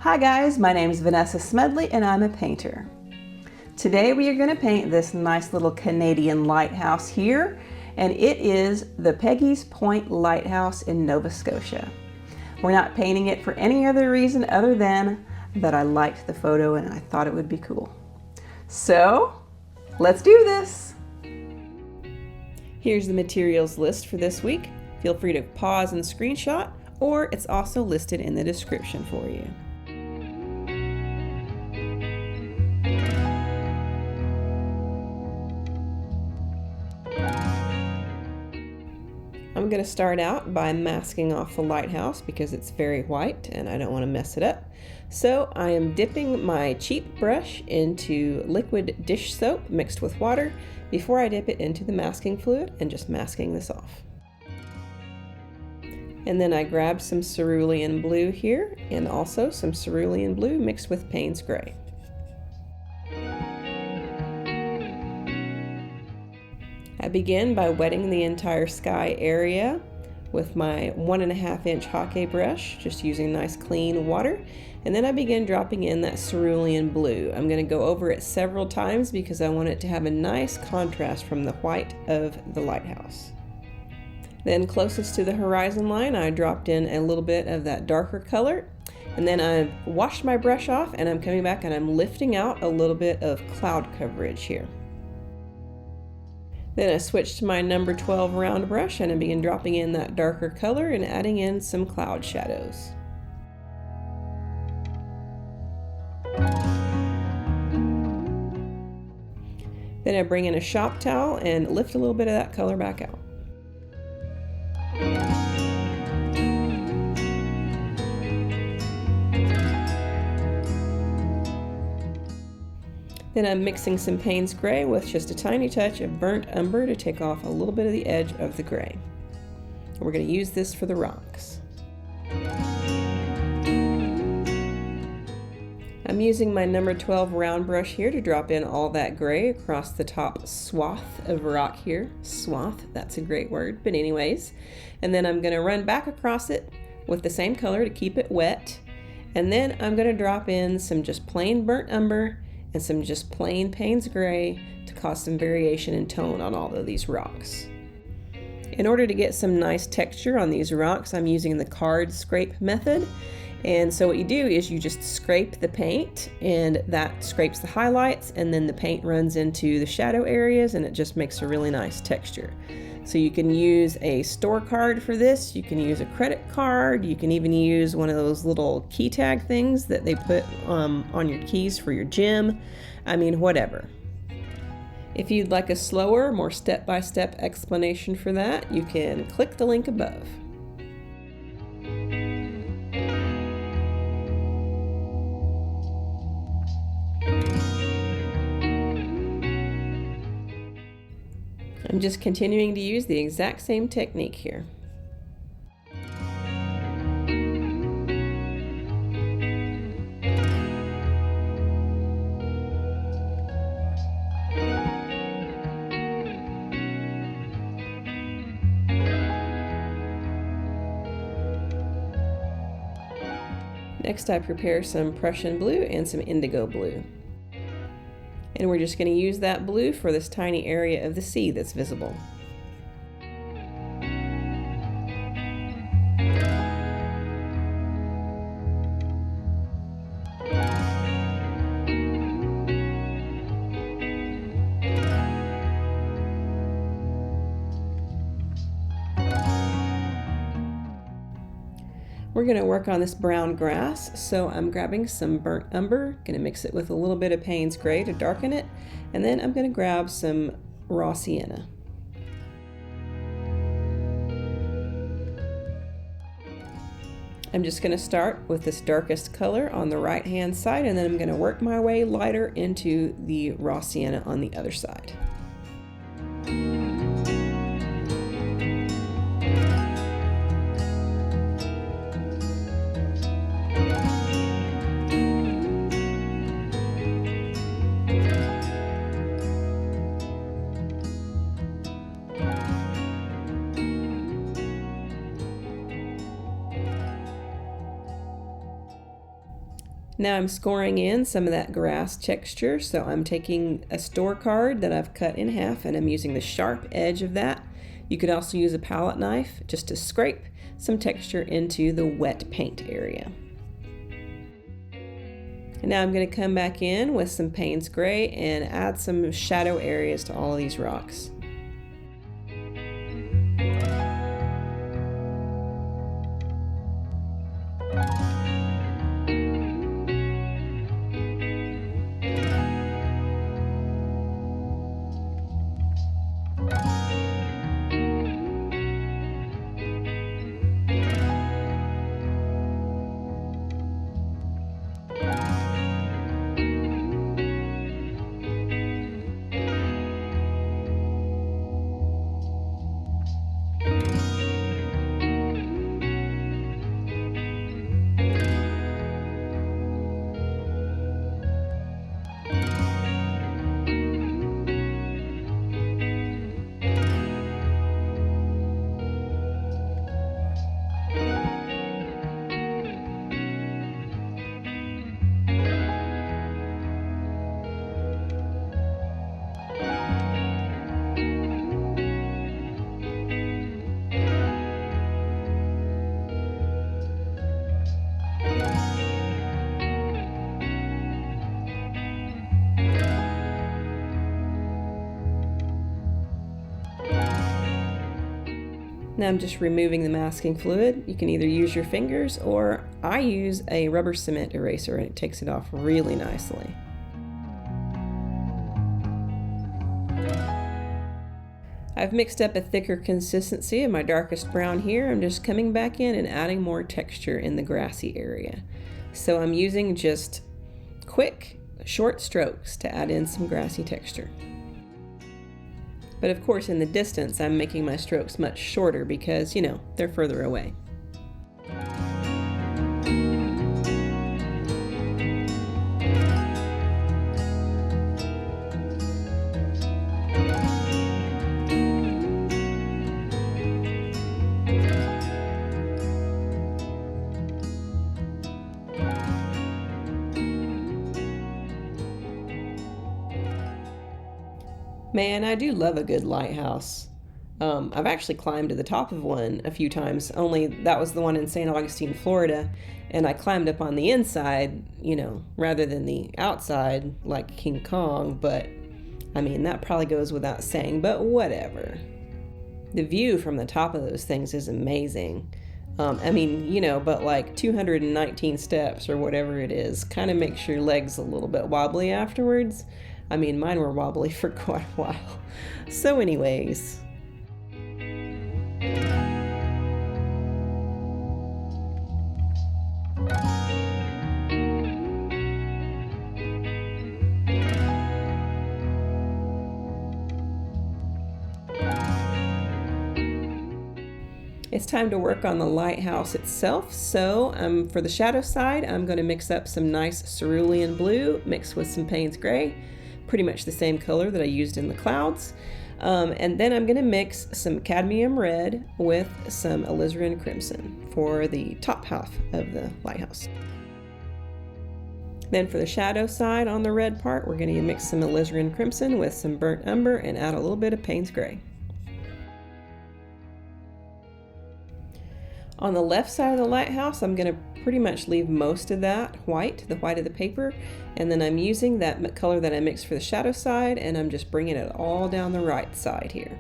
Hi guys, my name is Vanessa Smedley and I'm a painter. Today we are going to paint this nice little Canadian lighthouse here, and it is the Peggy's Point Lighthouse in Nova Scotia. We're not painting it for any other reason other than that I liked the photo and I thought it would be cool. So let's do this! Here's the materials list for this week. Feel free to pause and screenshot, or it's also listed in the description for you. I'm going to start out by masking off the lighthouse because it's very white and I don't want to mess it up. So I am dipping my cheap brush into liquid dish soap mixed with water before I dip it into the masking fluid and just masking this off. And then I grab some Cerulean Blue here and also some Cerulean Blue mixed with Paynes Grey. I begin by wetting the entire sky area with my 1.5 inch Hake brush, just using nice clean water. And then I begin dropping in that Cerulean Blue. I'm going to go over it several times because I want it to have a nice contrast from the white of the lighthouse. Then closest to the horizon line, I dropped in a little bit of that darker color. And then I've washed my brush off and I'm coming back and I'm lifting out a little bit of cloud coverage here. Then I switched to my number 12 round brush and I began dropping in that darker color and adding in some cloud shadows. Then I bring in a shop towel and lift a little bit of that color back out. Then I'm mixing some Paynes Grey with just a tiny touch of burnt umber to take off a little bit of the edge of the gray. We're going to use this for the rocks. I'm using my number 12 round brush here to drop in all that gray across the top swath of rock here. Swath, that's a great word, but anyways. And then I'm going to run back across it with the same color to keep it wet. And then I'm going to drop in some just plain burnt umber and some just plain Paynes Grey to cause some variation in tone on all of these rocks. In order to get some nice texture on these rocks, I'm using the card scrape method. And so what you do is you just scrape the paint and that scrapes the highlights, and then the paint runs into the shadow areas and it just makes a really nice texture. So you can use a store card for this, you can use a credit card, you can even use one of those little key tag things that they put on your keys for your gym. I mean, whatever. If you'd like a slower, more step-by-step explanation for that, you can click the link above. I'm just continuing to use the exact same technique here. Next, I prepare some Prussian blue and some indigo blue. And we're just going to use that blue for this tiny area of the sea that's visible. We're going to work on this brown grass, so I'm grabbing some burnt umber, going to mix it with a little bit of Paynes Grey to darken it, and then I'm going to grab some raw sienna. I'm just going to start with this darkest color on the right hand side, and then I'm going to work my way lighter into the raw sienna on the other side. Now I'm scoring in some of that grass texture, so I'm taking a store card that I've cut in half and I'm using the sharp edge of that. You could also use a palette knife just to scrape some texture into the wet paint area. And now I'm going to come back in with some Paynes Grey and add some shadow areas to all of these rocks. Now I'm just removing the masking fluid. You can either use your fingers or I use a rubber cement eraser and it takes it off really nicely. I've mixed up a thicker consistency of my darkest brown here. I'm just coming back in and adding more texture in the grassy area. So I'm using just quick, short strokes to add in some grassy texture. But of course in the distance I'm making my strokes much shorter because, you know, they're further away. Man, I do love a good lighthouse. I've actually climbed to the top of one a few times, only that was the one in St. Augustine, Florida, and I climbed up on the inside, you know, rather than the outside like King Kong, but I mean, that probably goes without saying, but whatever. The view from the top of those things is amazing. I mean, you know, but like 219 steps or whatever it is kind of makes your legs a little bit wobbly afterwards. I mean, mine were wobbly for quite a while. So anyways. It's time to work on the lighthouse itself. So for the shadow side, I'm going to mix up some nice Cerulean Blue mixed with some Paynes Grey. Pretty much the same color that I used in the clouds. And then I'm going to mix some Cadmium Red with some Alizarin Crimson for the top half of the lighthouse. Then for the shadow side on the red part, we're going to mix some Alizarin Crimson with some burnt umber and add a little bit of Paynes Grey. On the left side of the lighthouse, I'm going to pretty much leave most of that white, the white of the paper, and then I'm using that color that I mixed for the shadow side, and I'm just bringing it all down the right side here.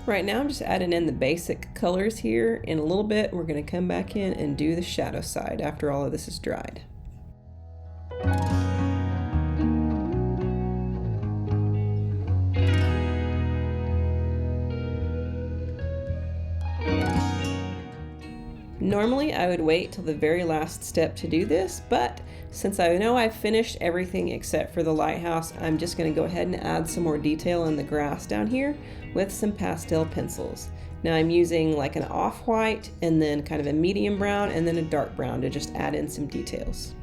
Right now I'm just adding in the basic colors here. In a little bit we're going to come back in and do the shadow side after all of this is dried. Normally I would wait till the very last step to do this, but since I know I've finished everything except for the lighthouse, I'm just going to go ahead and add some more detail in the grass down here with some pastel pencils. Now I'm using like an off-white and then kind of a medium brown and then a dark brown to just add in some details.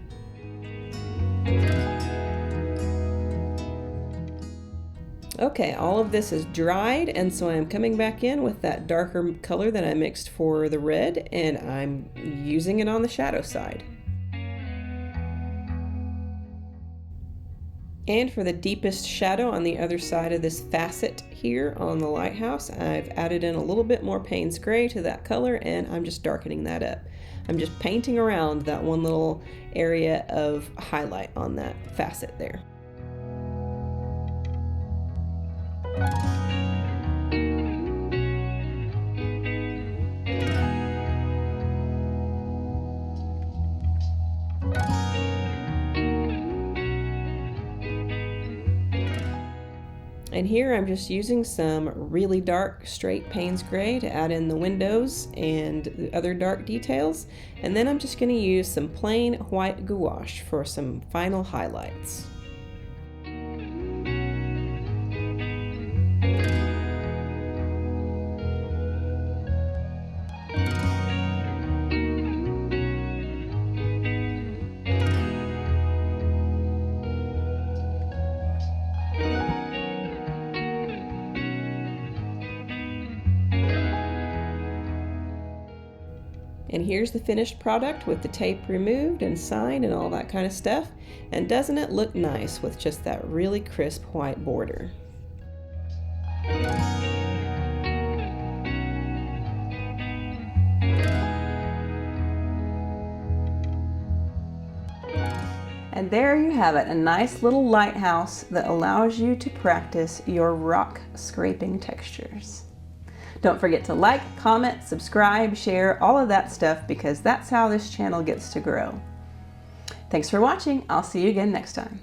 Okay, all of this is dried, and so I'm coming back in with that darker color that I mixed for the red, and I'm using it on the shadow side. And for the deepest shadow on the other side of this facet here on the lighthouse, I've added in a little bit more Paynes Grey to that color, and I'm just darkening that up. I'm just painting around that one little area of highlight on that facet there. And here I'm just using some really dark straight Paynes Grey to add in the windows and the other dark details. And then I'm just going to use some plain white gouache for some final highlights. And here's the finished product with the tape removed and signed and all that kind of stuff. And doesn't it look nice with just that really crisp white border? And there you have it, a nice little lighthouse that allows you to practice your rock scraping textures. Don't forget to like, comment, subscribe, share, all of that stuff, because that's how this channel gets to grow. Thanks for watching. I'll see you again next time.